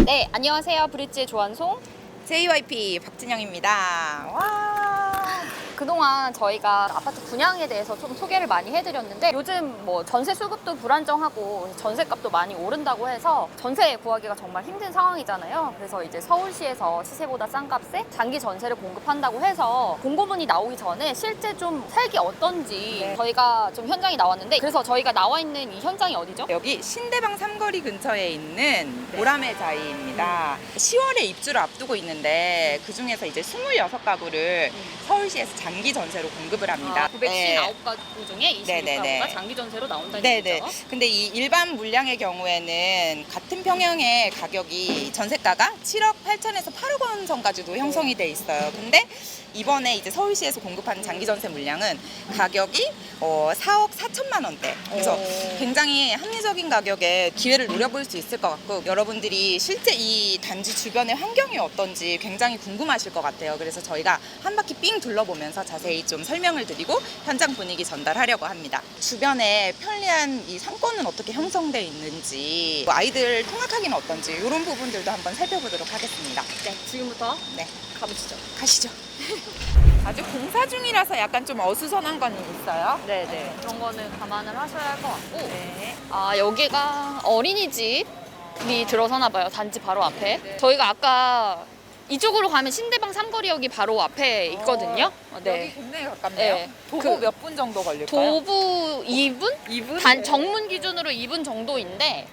네, 안녕하세요. 브릿지의 조한송. JYP 박진영입니다. 와. 그동안 저희가 아파트 분양에 대해서 좀 소개를 많이 해드렸는데 요즘 뭐 전세 수급도 불안정하고 전세값도 많이 오른다고 해서 전세 구하기가 정말 힘든 상황이잖아요. 그래서 이제 서울시에서 시세보다 싼 값에 장기 전세를 공급한다고 해서 공고문이 나오기 전에 실제 좀 살기 어떤지 저희가 좀 현장에 나왔는데, 그래서 저희가 나와 있는 이 현장이 어디죠? 여기 신대방 삼거리 근처에 있는 보라매 자이입니다. 10월에 입주를 앞두고 있는데 그 중에서 이제 26가구를 서울시에서 장기 전세로 공급을 합니다. 959가구 중에 26가구가 장기 전세로 나온다는 네네. 얘기죠? 근데 이 일반 물량의 경우에는 같은 평형의 가격이 전세가가 7억 8천에서 8억 원 선까지도 형성이 돼 있어요. 근데 이번에 이제 서울시에서 공급하는 장기 전세 물량은 가격이 4억 4천만 원대. 그래서 굉장히 합리적인 가격에 기회를 노려볼 수 있을 것 같고, 여러분들이 실제 이 단지 주변의 환경이 어떤지 굉장히 궁금하실 것 같아요. 그래서 저희가 한 바퀴 삥 둘러보면서 자세히 좀 설명을 드리고 현장 분위기 전달하려고 합니다. 주변에 편리한 이 상권은 어떻게 형성돼 있는지, 아이들 통학하기는 어떤지 이런 부분들도 한번 살펴보도록 하겠습니다. 네, 지금부터 네, 가보시죠. 가시죠. 아직 공사 중이라서 약간 좀 어수선한 건 있어요. 네네. 그런 거는 감안을 하셔야 할 것 같고. 네. 아, 여기가 어린이집이 들어서나 봐요. 단지 바로 앞에. 저희가 아까 이쪽으로 가면 신대방 삼거리역이 바로 앞에 있거든요. 여기 동네에 가깝네요. 네. 도보 몇 분 정도 걸릴까요? 도보 2분? 2분? 정문 기준으로 2분 정도인데,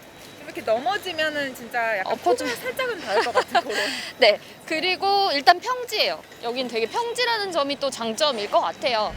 이렇게 넘어지면은 진짜 약간 엎어져. 폭우에 살짝은 닿을 것 같은 도로. 네. 그리고 일단 평지예요. 여긴 되게 평지라는 점이 또 장점일 것 같아요.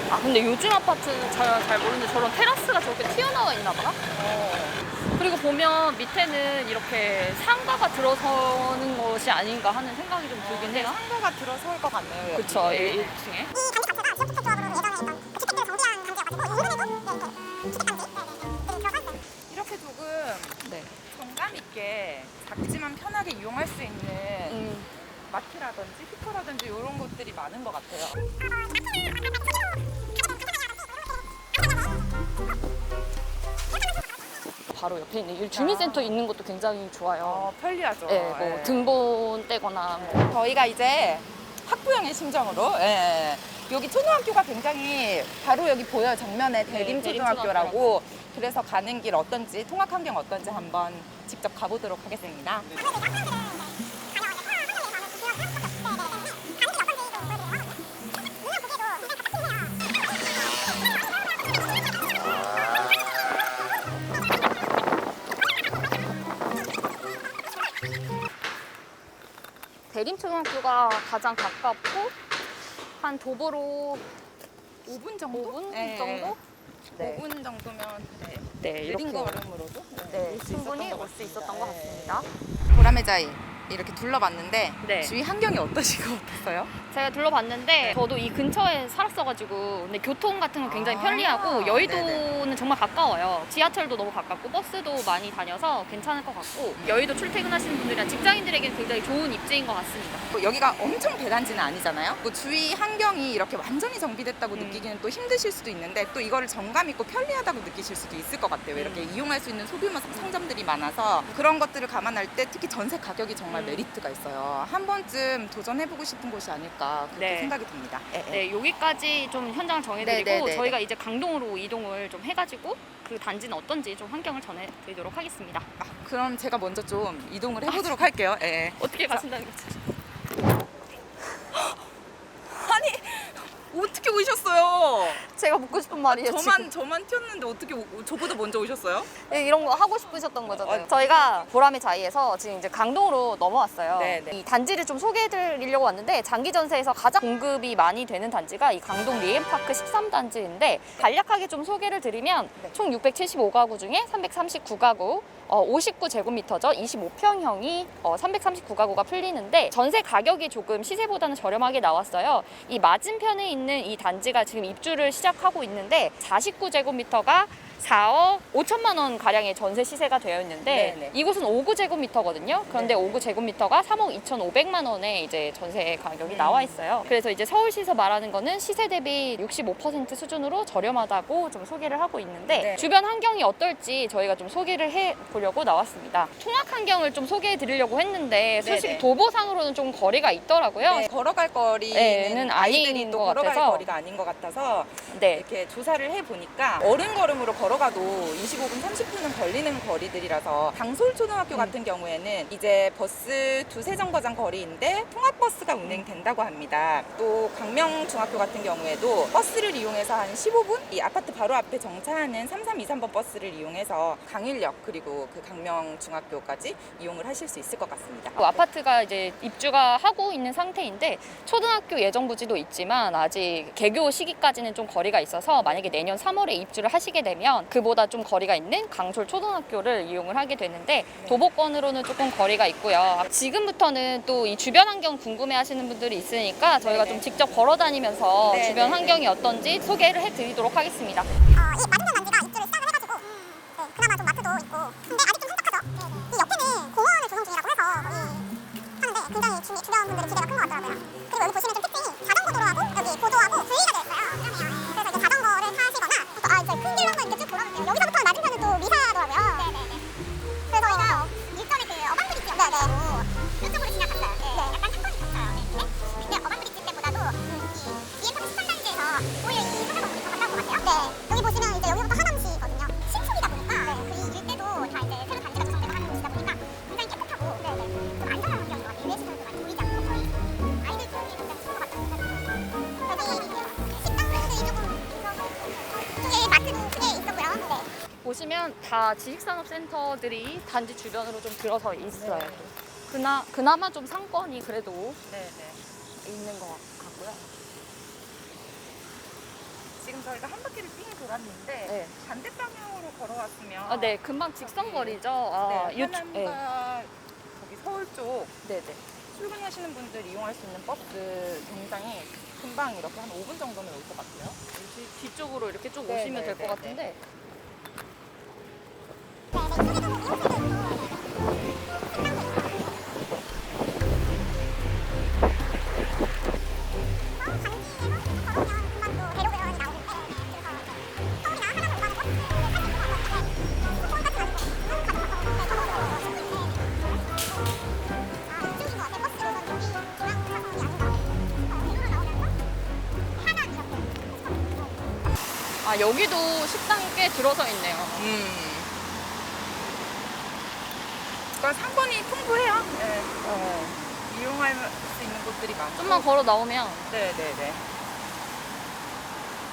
아, 근데 요즘 아파트는 잘 모르는데 저런 테라스가 저렇게 튀어나와 있나 봐. 그리고 보면 밑에는 이렇게 상가가 들어서는 것이 아닌가 하는 생각이 좀 들긴 해요. 상가가 들어설 것 같네요. 여기. 그쵸, 1층에. 이렇게 조금 네. 정감 있게 작지만 편하게 이용할 수 있는 마트라든지 슈퍼라든지 이런 곳들이 많은 것 같아요. 바로 옆에 있는 이 주민센터 있는 것도 굉장히 좋아요. 편리하죠. 네, 뭐 등본 떼거나 뭐. 저희가 이제 학부형의 심정으로 여기 초등학교가 굉장히 바로 여기 보여요. 정면에 대림초등학교라고. 그래서 가는 길 어떤지, 통학 환경 어떤지 한번 직접 가보도록 하겠습니다. 대림초등학교가 가장 가깝고 한 도보로 5분 정도? 5분 네. 정도? 네. 5분 정도면 네, 느린 이렇게 걸음으로도 네, 올 수 충분히 있었던 올 수 있었던 것 같습니다. 보라매자이 이렇게 둘러봤는데 네. 주위 환경이 어떠신 것 같았어요? 제가 둘러봤는데 저도 이 근처에 살았어가지고, 근데 교통 같은 건 굉장히 편리하고 여의도는 정말 가까워요. 지하철도 너무 가깝고 버스도 많이 다녀서 괜찮을 것 같고, 여의도 출퇴근하시는 분들이나 직장인들에게는 굉장히 좋은 입지인 것 같습니다. 여기가 엄청 대단지는 아니잖아요. 뭐 주위 환경이 이렇게 완전히 정비됐다고 느끼기는 또 힘드실 수도 있는데, 또 이거를 정감 있고 편리하다고 느끼실 수도 있을 것 같아요. 이렇게 이용할 수 있는 소규모 상점들이 많아서 그런 것들을 감안할 때 특히 전세 가격이 정말 메리트가 있어요. 한 번쯤 도전해보고 싶은 곳이 아닐까 그렇게 네. 생각이 듭니다. 네, 여기까지 좀 현장을 정해드리고 네, 네, 네, 저희가 이제 강동으로 이동을 좀 해가지고 그 단지는 어떤지 좀 환경을 전해드리도록 하겠습니다. 그럼 제가 먼저 좀 이동을 해보도록 할게요. 어떻게 가신다는 거지? 아니 어떻게 오셨어요? 제가 묻고 싶은 말이에요. 저만 튀었는데 어떻게 저보다 먼저 오셨어요? 지금. 이런 거 하고 싶으셨던 거잖아요. 저희가 보라매 자이에서 지금 이제 강동으로 넘어왔어요. 네. 이 단지를 좀 소개해드리려고 왔는데, 장기 전세에서 가장 공급이 많이 되는 단지가 이 강동 리엠파크 13단지인데 간략하게 좀 소개를 드리면 총 675가구 중에 339가구 59제곱미터죠. 25평형이 339가구가 풀리는데 전세 가격이 조금 시세보다는 저렴하게 나왔어요. 이 맞은편에 있는 이 단지가 지금 입주를 시작하고 있는데 49제곱미터가 4억 5천만 원 가량의 전세 시세가 되어 있는데 네네. 이곳은 5구제곱미터거든요. 그런데 네. 5구제곱미터가 3억 2,500만 원에 이제 전세 가격이 나와 있어요. 그래서 이제 서울시에서 말하는 거는 시세 대비 65% 수준으로 저렴하다고 좀 소개를 하고 있는데 네. 주변 환경이 어떨지 저희가 좀 소개를 해 보려고 나왔습니다. 통학 환경을 좀 소개해 드리려고 했는데 솔직히 네네. 도보상으로는 좀 거리가 있더라고요. 네, 걸어갈 거리는 네,는 아이들이 아닌 또 것 걸어갈 같아서. 거리가 아닌 것 같아서 네. 이렇게 조사를 해보니까 어른 걸음으로 걸어가도 25분, 30분은 걸리는 거리들이라서 강솔초등학교 같은 경우에는 이제 버스 두세 정거장 거리인데 통합버스가 운행된다고 합니다. 또 강명중학교 같은 경우에도 버스를 이용해서 한 15분 이 아파트 바로 앞에 정차하는 3323번 버스를 이용해서 강일역 그리고 그 강명중학교까지 이용을 하실 수 있을 것 같습니다. 아파트가 이제 입주가 하고 있는 상태인데 초등학교 예정 부지도 있지만 아직 개교 시기까지는 좀 거리가 있어서 만약에 내년 3월에 입주를 하시게 되면 그보다 좀 거리가 있는 강솔 초등학교를 이용을 하게 되는데 도보권으로는 조금 거리가 있고요. 지금부터는 또 이 주변 환경 궁금해 하시는 분들이 있으니까 저희가 네네. 좀 직접 걸어 다니면서 네네. 주변 환경이 어떤지 소개를 해드리도록 하겠습니다. 이 맞은편 단지가 입주를 시작을 해가지고 네, 그나마 좀 마트도 있고 근데 아직 좀 한적하죠. 이 옆에는 공원을 조성 중이라고 해서 하는데 굉장히 주변 분들의 기대가 큰 것 같더라고요. 그리고 여기 보시면 좀 특징이 자전거 도로하고 여기 보도하고 분리가 되어 있어요. 그래서 이제 자전거를 타시거나 이제 큰 길로 한번 이렇게 쭉 돌아볼게요. 여기서부터 맞은편은 또 미사더라고요. 그래서 저희가 일전에 그 어반브리지 연결로 이쪽으로 지나갔어요. 약간 사건이 있었어요. 근데 어반브리지 때보다도 이 BM 13단지에서 오히려 이 사자동이 더 가까운 것 같아요. 여기 보시면 이제 여기부터 하남시거든요. 신촌이다 보니까 그 일대도 다 이제 새로 단지가 조성되고 하는 곳이다 보니까 굉장히 깨끗하고 좀 안전한 환경인 것 같아요. 외식들도 많이 보이지 않고 아이들 키우기 굉장히 좋은 것 같다는 생각이 들어요. 식당들이 조금 이쪽에 마트도 크게 있었고요. 보시면 다 지식산업센터들이 단지 주변으로 좀 들어서 있어요. 그나마 좀 상권이 그래도 있는 것 같고요. 지금 저희가 한 바퀴를 삥 돌았는데 네. 반대 방향으로 걸어왔으면 네, 금방 직선거리죠. 하남과 거기 서울 쪽 네네. 출근하시는 분들 이용할 수 있는 버스 굉장히 금방 이렇게 한 5분 정도면 올 것 같아요. 뒤쪽으로 이렇게 쭉 네, 오시면 네, 될 것 네, 같은데. 아, 여기도 식당이 꽤 들어서 있네요. 그러니까 상권이 풍부해요. 이용할 수 있는 곳들이 많고. 좀만 걸어 나오면 네네네.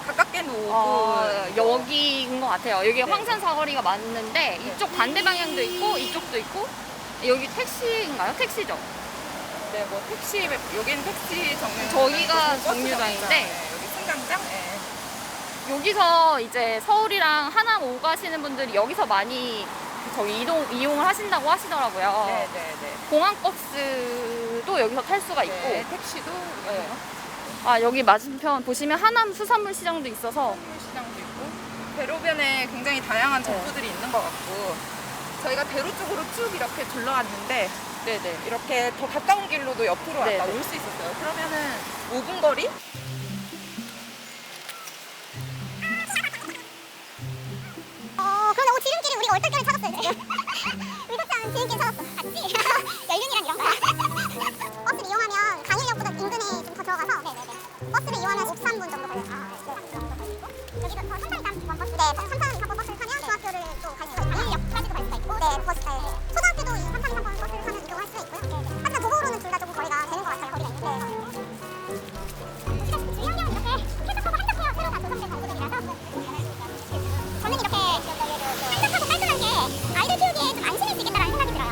가깝게는 5분. 여기인 것 같아요. 여기 네. 황산 사거리가 맞는데 이쪽 반대 방향도 있고 이쪽도 있고 여기 택시인가요? 택시죠. 네, 뭐 택시, 여기는 택시 정류. 저기가 정류장인데. 여기 승강장. 네. 여기서 이제 서울이랑 하남 오 가시는 분들이 여기서 많이 저기 이용을 하신다고 하시더라고요. 네네네. 공항버스도 여기서 탈 수가 있고. 네, 택시도. 네. 아, 여기 맞은편 보시면 하남 수산물 시장도 있어서 시장도 있고 대로변에 굉장히 다양한 정보들이 있는 것 같고 저희가 대로 쪽으로 쭉 이렇게 둘러왔는데 네네. 이렇게 더 가까운 길로도 옆으로 네네. 올 수 있었어요. 그러면은 5분 거리? 그러면 지름길을 우리가 얼떨결에 찾았어요 지금. 의석장 지름길 찾았어. 맞지? 연륜이란 이런 거야. 버스를 이용하면 강일역보다 인근에 좀 더 들어가서 버스를 이용하면 13분 정도 걸려요. 여기가 더 삼산이단 버스. 네, 삼산이단 버스를 타면 중학교를 또 갈 수가 있고 강일역까지도 갈 수가 있고 버스. 초등학교도 이 삼산이단 버스를 타면 이용할 수가 있고요. 하지만 도보로는 둘 다 조금 거리가 되는 것 같아요. 거리가 있는데. 보시다시피 주위 환경은 이렇게 쾌적하고 한적해요. 새로 다 조성된 건물들이라서. 저는 이렇게 한적하고 깔끔한 게 아이들 키우기에 좀 안심할 수 있겠다라는 생각이 들어요.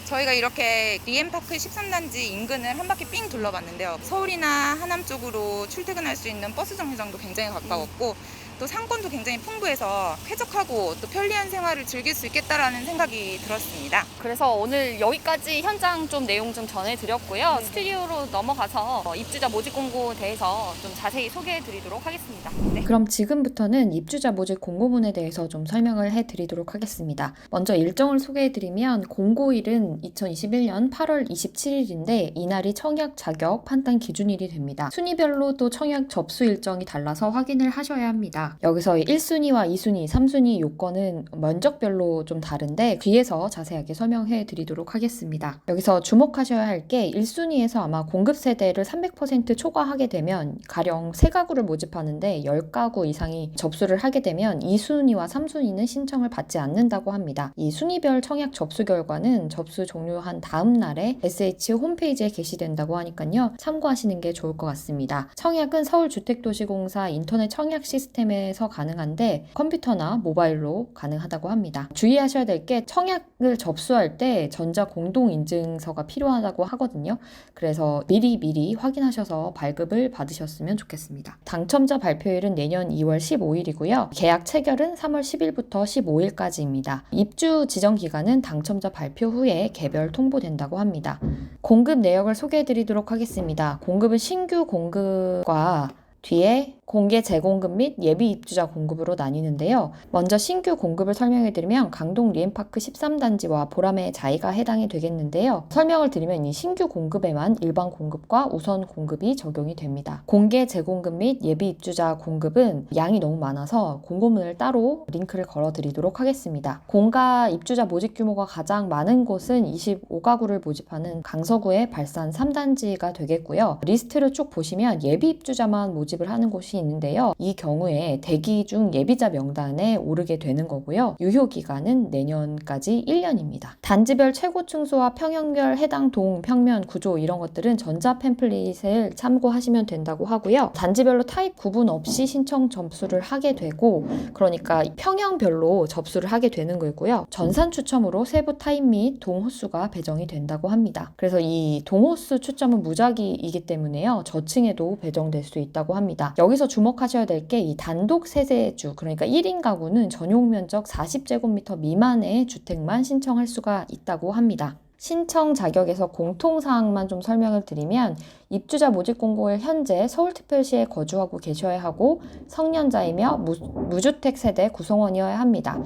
저희가 이렇게 리엠파크 13단지 인근을 한 바퀴 삥 둘러봤는데요. 서울이나 하남 쪽으로 출퇴근할 수 있는 버스 정류장도 굉장히 가까웠고 또 상권도 굉장히 풍부해서 쾌적하고 또 편리한 생활을 즐길 수 있겠다라는 생각이 들었습니다. 그래서 오늘 여기까지 현장 좀 내용 좀 전해드렸고요. 스튜디오로 넘어가서 입주자 모집 공고에 대해서 좀 자세히 소개해드리도록 하겠습니다. 네. 그럼 지금부터는 입주자 모집 공고문에 대해서 좀 설명을 해드리도록 하겠습니다. 먼저 일정을 소개해드리면 공고일은 2021년 8월 27일인데 이날이 청약 자격 판단 기준일이 됩니다. 순위별로 또 청약 접수 일정이 달라서 확인을 하셔야 합니다. 여기서 1순위와 2순위, 3순위 요건은 면적별로 좀 다른데 뒤에서 자세하게 설명해 드리도록 하겠습니다. 여기서 주목하셔야 할 게 1순위에서 아마 공급 세대를 300% 초과하게 되면 가령 3가구를 모집하는데 10가구 이상이 접수를 하게 되면 2순위와 3순위는 신청을 받지 않는다고 합니다. 이 순위별 청약 접수 결과는 접수 종료한 다음 날에 SH 홈페이지에 게시된다고 하니까요. 참고하시는 게 좋을 것 같습니다. 청약은 서울주택도시공사 인터넷 청약 시스템에서 가능한데 컴퓨터나 모바일로 가능하다고 합니다. 주의하셔야 될 게 청약을 접수할 때 전자공동인증서가 필요하다고 하거든요. 그래서 미리 확인하셔서 발급을 받으셨으면 좋겠습니다. 당첨자 발표일은 내년 2월 15일이고요. 계약 체결은 3월 10일부터 15일까지입니다. 입주 지정 기간은 당첨자 발표 후에 개별 통보된다고 합니다. 공급 내역을 소개해드리도록 하겠습니다. 공급은 신규 공급과 뒤에 공개 재공급 및 예비 입주자 공급으로 나뉘는데요. 먼저 신규 공급을 설명해드리면 강동 리엠파크 13단지와 보람의 자이가 해당이 되겠는데요. 설명을 드리면 이 신규 공급에만 일반 공급과 우선 공급이 적용이 됩니다. 공개 재공급 및 예비 입주자 공급은 양이 너무 많아서 공고문을 따로 링크를 걸어드리도록 하겠습니다. 공가 입주자 모집 규모가 가장 많은 곳은 25가구를 모집하는 강서구의 발산 3단지가 되겠고요. 리스트를 쭉 보시면 예비 입주자만 모집을 하는 곳이 있는데요. 이 경우에 대기 중 예비자 명단에 오르게 되는 거고요. 유효 기간은 내년까지 1년입니다. 단지별 최고 층수와 평형별 해당 동, 평면, 구조 이런 것들은 전자 팸플릿을 참고하시면 된다고 하고요. 단지별로 타입 구분 없이 신청 접수를 하게 되고 그러니까 평형별로 접수를 하게 되는 거고요. 전산 추첨으로 세부 타입 및 동 호수가 배정이 된다고 합니다. 그래서 이 동 호수 추첨은 무작위이기 때문에요. 저층에도 배정될 수 있다고 합니다. 여기서 주목하셔야 될 게 이 단독 세대주 그러니까 1인 가구는 전용 면적 40제곱미터 미만의 주택만 신청할 수가 있다고 합니다. 신청 자격에서 공통사항만 좀 설명을 드리면 입주자 모집 공고일 현재 서울특별시에 거주하고 계셔야 하고 성년자이며 무주택 세대 구성원이어야 합니다.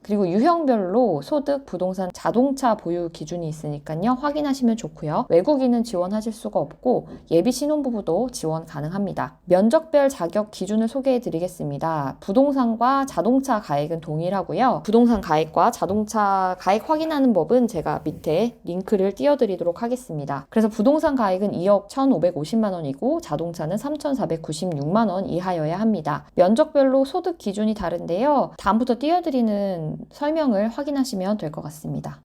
그리고 유형별로 소득, 부동산, 자동차 보유 기준이 있으니까요. 확인하시면 좋고요. 외국인은 지원하실 수가 없고 예비 신혼부부도 지원 가능합니다. 면적별 자격 기준을 소개해 드리겠습니다. 부동산과 자동차 가액은 동일하고요. 부동산 가액과 자동차 가액 확인하는 법은 제가 밑에 링크를 띄워드리도록 하겠습니다. 그래서 부동산 가액은 2억 1,550만 원이고 자동차는 3,496만 원 이하여야 합니다. 면적별로 소득 기준이 다른데요. 다음부터 띄워드리는 설명을 확인하시면 될 것 같습니다.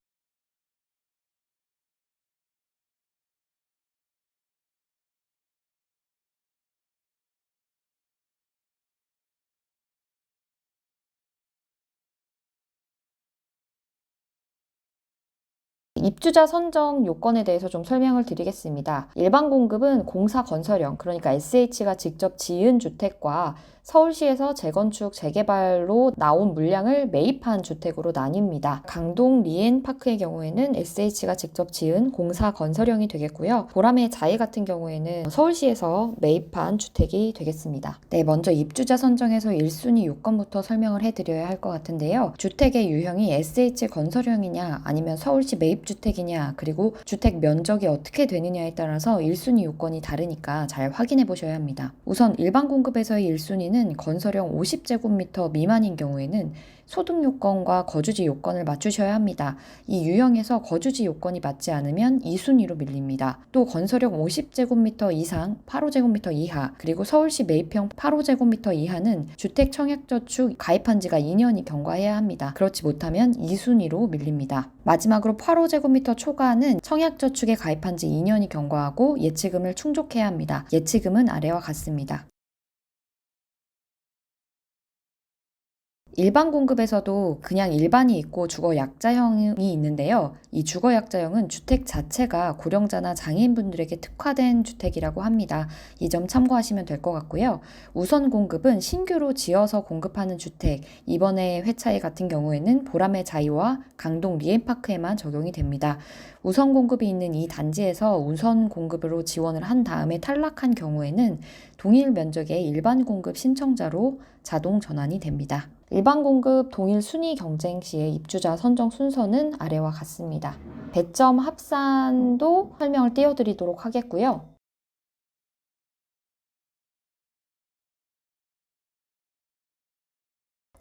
입주자 선정 요건에 대해서 좀 설명을 드리겠습니다. 일반 공급은 공사 건설형, 그러니까 SH가 직접 지은 주택과 서울시에서 재건축, 재개발로 나온 물량을 매입한 주택으로 나뉩니다. 강동 리엔파크의 경우에는 SH가 직접 지은 공사 건설형이 되겠고요. 보람의 자이 같은 경우에는 서울시에서 매입한 주택이 되겠습니다. 네, 먼저 입주자 선정에서 1순위 요건부터 설명을 해드려야 할 것 같은데요. 주택의 유형이 SH 건설형이냐 아니면 서울시 매입주택이냐 그리고 주택 면적이 어떻게 되느냐에 따라서 1순위 요건이 다르니까 잘 확인해 보셔야 합니다. 우선 일반 공급에서의 1순위는 건설형 50제곱미터 미만인 경우에는 소득 요건과 거주지 요건을 맞추셔야 합니다. 이 유형에서 거주지 요건이 맞지 않으면 2순위로 밀립니다. 또 건설형 50제곱미터 이상 8호제곱미터 이하 그리고 서울시 매입형 8호제곱미터 이하는 주택청약저축 가입한 지가 2년이 경과해야 합니다. 그렇지 못하면 2순위로 밀립니다. 마지막으로 8호제곱미터 초과는 청약저축에 가입한 지 2년이 경과하고 예치금을 충족해야 합니다. 예치금은 아래와 같습니다. 일반 공급에서도 그냥 일반이 있고 주거 약자형이 있는데요. 이 주거 약자형은 주택 자체가 고령자나 장애인분들에게 특화된 주택이라고 합니다. 이 점 참고하시면 될 것 같고요. 우선 공급은 신규로 지어서 공급하는 주택, 이번에 회차에 같은 경우에는 보람의 자이와 강동 리엠파크에만 적용이 됩니다. 우선 공급이 있는 이 단지에서 우선 공급으로 지원을 한 다음에 탈락한 경우에는 동일 면적의 일반 공급 신청자로 자동 전환이 됩니다. 일반 공급 동일 순위 경쟁 시의 입주자 선정 순서는 아래와 같습니다. 배점 합산도 설명을 띄워드리도록 하겠고요.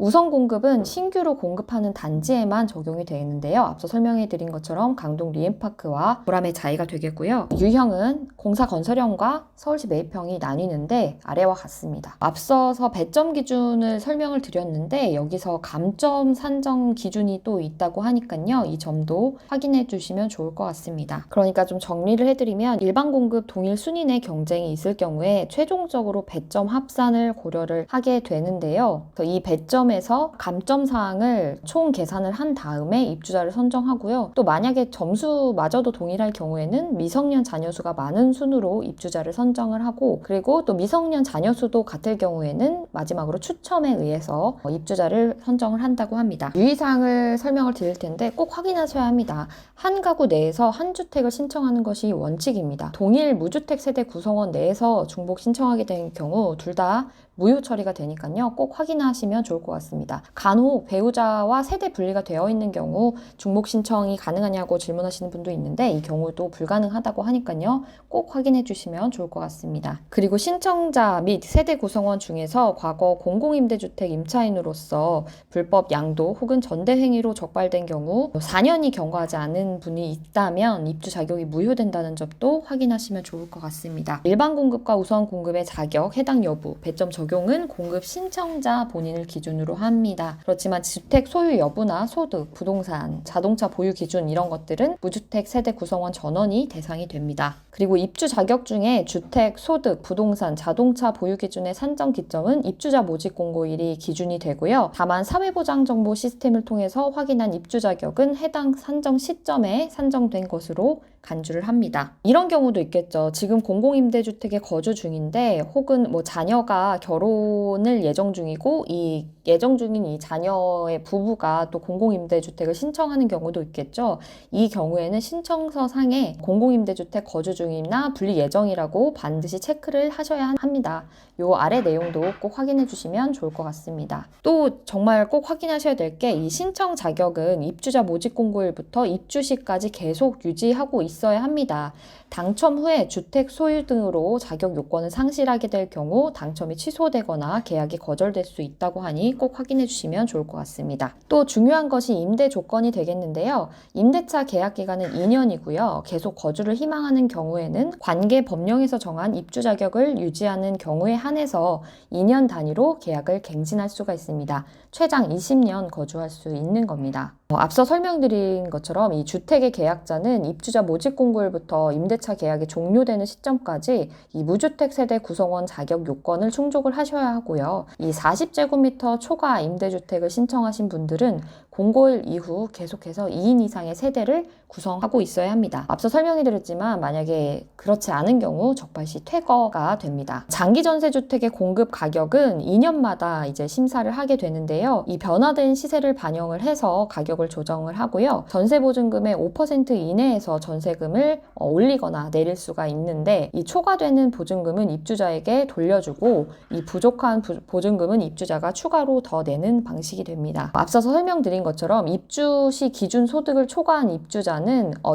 우선 공급은 신규로 공급하는 단지에만 적용이 되어 있는데요. 앞서 설명해 드린 것처럼 강동 리엠파크와 보람의 자이가 되겠고요. 유형은 공사 건설형과 서울시 매입형이 나뉘는데 아래와 같습니다. 앞서서 배점 기준을 설명을 드렸는데 여기서 감점 산정 기준이 또 있다고 하니까요. 이 점도 확인해 주시면 좋을 것 같습니다. 그러니까 좀 정리를 해드리면 일반 공급 동일 순위 내 경쟁이 있을 경우에 최종적으로 배점 합산을 고려를 하게 되는데요. 이 배점 에서 감점 사항을 총 계산을 한 다음에 입주자를 선정하고요. 또 만약에 점수마저도 동일할 경우에는 미성년 자녀 수가 많은 순으로 입주자를 선정을 하고, 그리고 또 미성년 자녀 수도 같을 경우에는 마지막으로 추첨에 의해서 입주자를 선정을 한다고 합니다. 유의사항을 설명을 드릴 텐데 꼭 확인하셔야 합니다. 한 가구 내에서 한 주택을 신청하는 것이 원칙입니다. 동일 무주택 세대 구성원 내에서 중복 신청하게 된 경우 둘 다 무효 처리가 되니까요. 꼭 확인하시면 좋을 것 같습니다. 간혹 배우자와 세대 분리가 되어 있는 경우 중복 신청이 가능하냐고 질문하시는 분도 있는데 이 경우도 불가능하다고 하니까요. 꼭 확인해 주시면 좋을 것 같습니다. 그리고 신청자 및 세대 구성원 중에서 과거 공공임대주택 임차인으로서 불법 양도 혹은 전대 행위로 적발된 경우 4년이 경과하지 않은 분이 있다면 입주 자격이 무효된다는 점도 확인하시면 좋을 것 같습니다. 일반 공급과 우선 공급의 자격, 해당 여부, 배점 적용은 공급 신청자 본인을 기준으로 합니다. 그렇지만 주택 소유 여부나 소득, 부동산, 자동차 보유 기준 이런 것들은 무주택 세대 구성원 전원이 대상이 됩니다. 그리고 입주 자격 중에 주택, 소득, 부동산, 자동차 보유 기준의 산정 기점은 입주자 모집 공고일이 기준이 되고요. 다만 사회보장 정보 시스템을 통해서 확인한 입주 자격은 해당 산정 시점에 산정된 것으로 간주를 합니다. 이런 경우도 있겠죠. 지금 공공임대주택에 거주 중인데 혹은 자녀가 결혼을 예정 중이고 이 예정 중인 이 자녀의 부부가 또 공공임대주택을 신청하는 경우도 있겠죠. 이 경우에는 신청서 상에 공공임대주택 거주 중이나 분리 예정이라고 반드시 체크를 하셔야 합니다. 요 아래 내용도 꼭 확인해 주시면 좋을 것 같습니다. 또 정말 꼭 확인하셔야 될 게 이 신청 자격은 입주자 모집 공고일부터 입주 시까지 계속 유지하고 있어야 합니다. 당첨 후에 주택 소유 등으로 자격 요건을 상실하게 될 경우 당첨이 취소되거나 계약이 거절될 수 있다고 하니 꼭 확인해 주시면 좋을 것 같습니다. 또 중요한 것이 임대 조건이 되겠는데요. 임대차 계약 기간은 2년이고요. 계속 거주를 희망하는 경우에는 관계 법령에서 정한 입주 자격을 유지하는 경우에 한해서 2년 단위로 계약을 갱신할 수가 있습니다. 최장 20년 거주할 수 있는 겁니다. 앞서 설명드린 것처럼 이 주택의 계약자는 입주자 모집 공고일부터 임대차 계약이 종료되는 시점까지 이 무주택 세대 구성원 자격 요건을 충족을 하셔야 하고요. 이 40제곱미터 초과 임대주택을 신청하신 분들은 공고일 이후 계속해서 2인 이상의 세대를 구성하고 있어야 합니다. 앞서 설명해드렸지만 만약에 그렇지 않은 경우 적발 시 퇴거가 됩니다. 장기 전세주택의 공급 가격은 2년마다 이제 심사를 하게 되는데요. 이 변화된 시세를 반영을 해서 가격을 조정을 하고요. 전세보증금의 5% 이내에서 전세금을 올리거나 내릴 수가 있는데 이 초과되는 보증금은 입주자에게 돌려주고 이 부족한 보증금은 입주자가 추가로 더 내는 방식이 됩니다. 앞서서 설명드린 것처럼 입주 시 기준 소득을 초과한 입주자는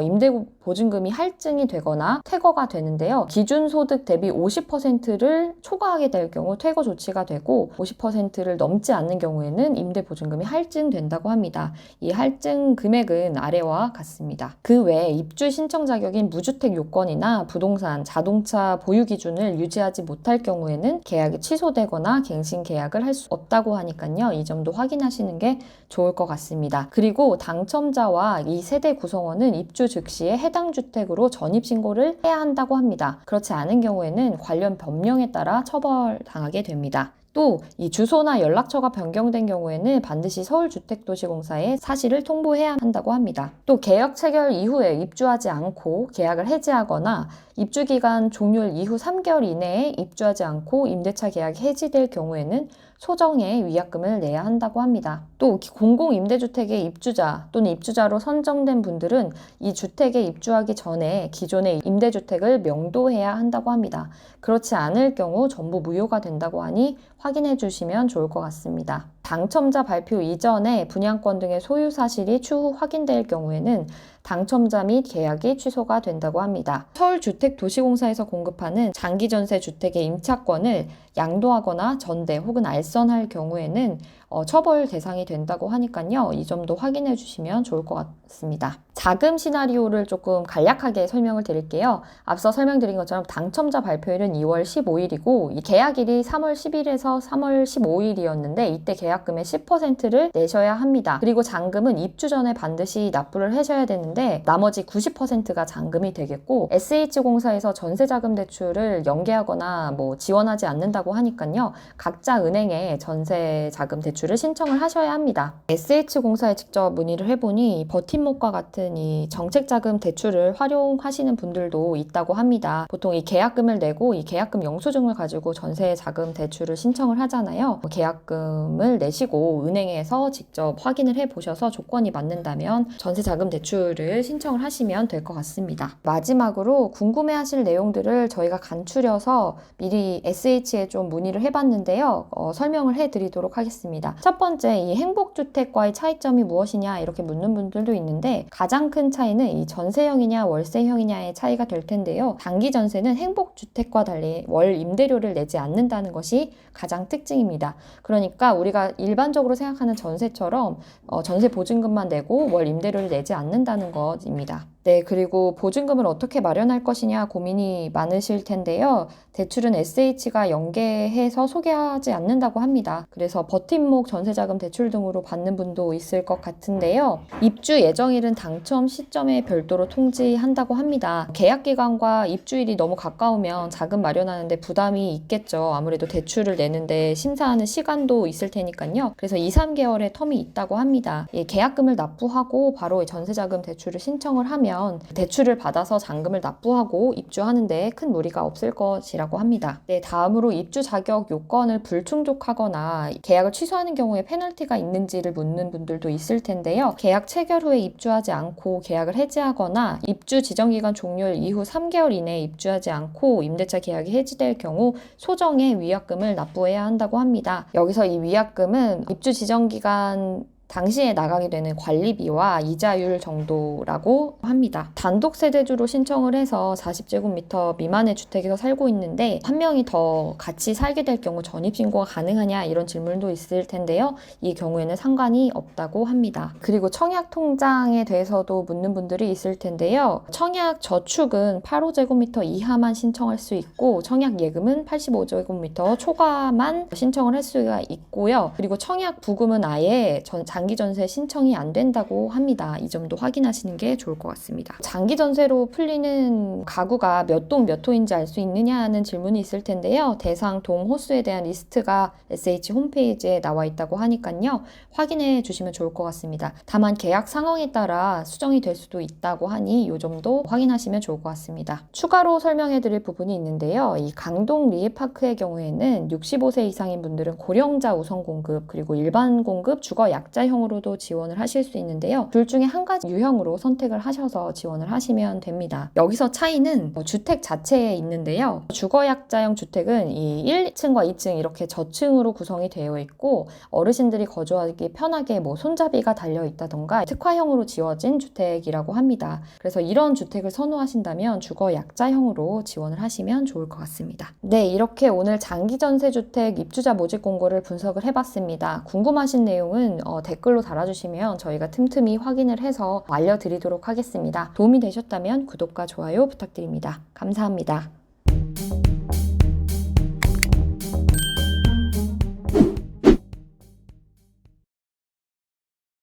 임대 보증금이 할증이 되거나 퇴거가 되는데요. 기준 소득 대비 50%를 초과하게 될 경우 퇴거 조치가 되고 50%를 넘지 않는 경우에는 임대 보증금이 할증된다고 합니다. 이 할증 금액은 아래와 같습니다. 그 외에 입주 신청 자격인 무주택 요건이나 부동산, 자동차 보유 기준을 유지하지 못할 경우에는 계약이 취소되거나 갱신 계약을 할 수 없다고 하니까요. 이 점도 확인하시는 게 좋을 것 같습니다. 그리고 당첨자와 이 세대 구성원은 입주 즉시에 해당 주택으로 전입신고를 해야 한다고 합니다. 그렇지 않은 경우에는 관련 법령에 따라 처벌당하게 됩니다. 또 이 주소나 연락처가 변경된 경우에는 반드시 서울주택도시공사에 사실을 통보해야 한다고 합니다. 또 계약 체결 이후에 입주하지 않고 계약을 해지하거나 입주기간 종료일 이후 3개월 이내에 입주하지 않고 임대차 계약이 해지될 경우에는 소정의 위약금을 내야 한다고 합니다. 또 공공임대주택의 입주자 또는 입주자로 선정된 분들은 이 주택에 입주하기 전에 기존의 임대주택을 명도해야 한다고 합니다. 그렇지 않을 경우 전부 무효가 된다고 하니 확인해 주시면 좋을 것 같습니다. 당첨자 발표 이전에 분양권 등의 소유 사실이 추후 확인될 경우에는 당첨자 및 계약이 취소가 된다고 합니다. 서울주택도시공사에서 공급하는 장기전세 주택의 임차권을 양도하거나 전대 혹은 알선할 경우에는 처벌 대상이 된다고 하니까요. 이 점도 확인해 주시면 좋을 것 같습니다. 자금 시나리오를 조금 간략하게 설명을 드릴게요. 앞서 설명드린 것처럼 당첨자 발표일은 2월 15일이고 계약일이 3월 10일에서 3월 15일이었는데 이때 계약금의 10%를 내셔야 합니다. 그리고 잔금은 입주 전에 반드시 납부를 하셔야 되는데 나머지 90%가 잔금이 되겠고 SH공사에서 전세자금 대출을 연계하거나 지원하지 않는다고 하니까요. 각자 은행에 전세자금 대출을 신청을 하셔야 합니다. SH공사에 직접 문의를 해보니 버팀목과 같은 이 정책자금 대출을 활용하시는 분들도 있다고 합니다. 보통 이 계약금을 내고 이 계약금 영수증을 가지고 전세자금 대출을 신청을 하잖아요. 계약금을 내시고 은행에서 직접 확인을 해보셔서 조건이 맞는다면 전세자금 대출을 신청을 하시면 될 것 같습니다. 마지막으로 궁금해하실 내용들을 저희가 간추려서 미리 SH에 좀 문의를 해봤는데요. 설명을 해드리도록 하겠습니다. 첫 번째, 이 행복주택과의 차이점이 무엇이냐 이렇게 묻는 분들도 있는데 가장 큰 차이는 이 전세형이냐 월세형이냐의 차이가 될 텐데요. 단기 전세는 행복주택과 달리 월 임대료를 내지 않는다는 것이 가장 특징입니다. 그러니까 우리가 일반적으로 생각하는 전세처럼 전세 보증금만 내고 월 임대료를 내지 않는다는 것입니다. 네, 그리고 보증금을 어떻게 마련할 것이냐 고민이 많으실 텐데요. 대출은 SH가 연계해서 소개하지 않는다고 합니다. 그래서 버팀목 전세자금 대출 등으로 받는 분도 있을 것 같은데요. 입주 예정일은 당첨 시점에 별도로 통지한다고 합니다. 계약기간과 입주일이 너무 가까우면 자금 마련하는데 부담이 있겠죠. 아무래도 대출을 내는데 심사하는 시간도 있을 테니까요. 그래서 2, 3개월의 텀이 있다고 합니다. 계약금을 납부하고 바로 전세자금 대출을 신청을 하면 대출을 받아서 잔금을 납부하고 입주하는데 큰 무리가 없을 것이라고 합니다. 네, 다음으로 입주 자격 요건을 불충족하거나 계약을 취소하는 경우에 페널티가 있는지를 묻는 분들도 있을 텐데요. 계약 체결 후에 입주하지 않고 계약을 해지하거나 입주 지정기간 종료일 이후 3개월 이내에 입주하지 않고 임대차 계약이 해지될 경우 소정의 위약금을 납부해야 한다고 합니다. 여기서 이 위약금은 입주 지정기간 당시에 나가게 되는 관리비와 이자율 정도라고 합니다. 단독 세대주로 신청을 해서 40제곱미터 미만의 주택에서 살고 있는데 한 명이 더 같이 살게 될 경우 전입신고가 가능하냐 이런 질문도 있을 텐데요. 이 경우에는 상관이 없다고 합니다. 그리고 청약통장에 대해서도 묻는 분들이 있을 텐데요. 청약 저축은 85제곱미터 이하만 신청할 수 있고 청약 예금은 85제곱미터 초과만 신청을 할 수가 있고요. 그리고 청약 부금은 아예 장기전세 신청이 안 된다고 합니다. 이 점도 확인하시는 게 좋을 것 같습니다. 장기전세로 풀리는 가구가 몇 동 몇 호인지 알 수 있느냐 하는 질문이 있을 텐데요. 대상 동 호수에 대한 리스트가 SH 홈페이지에 나와 있다고 하니까요. 확인해 주시면 좋을 것 같습니다. 다만 계약 상황에 따라 수정이 될 수도 있다고 하니 이 점도 확인하시면 좋을 것 같습니다. 추가로 설명해 드릴 부분이 있는데요. 이 강동 리에파크의 경우에는 65세 이상인 분들은 고령자 우선 공급 그리고 일반 공급 주거 약자 형으로도 지원을 하실 수 있는데요. 둘 중에 한 가지 유형으로 선택을 하셔서 지원을 하시면 됩니다. 여기서 차이는 주택 자체에 있는데요. 주거약자형 주택은 이 1층과 2층 이렇게 저층으로 구성이 되어 있고 어르신들이 거주하기 편하게 손잡이가 달려 있다던가 특화형으로 지어진 주택이라고 합니다. 그래서 이런 주택을 선호하신다면 주거약자형으로 지원을 하시면 좋을 것 같습니다. 네, 이렇게 오늘 장기전세주택 입주자 모집 공고를 분석을 해봤습니다. 궁금하신 내용은 댓글로 달아주시면 저희가 틈틈이 확인을 해서 알려드리도록 하겠습니다. 도움이 되셨다면 구독과 좋아요 부탁드립니다. 감사합니다.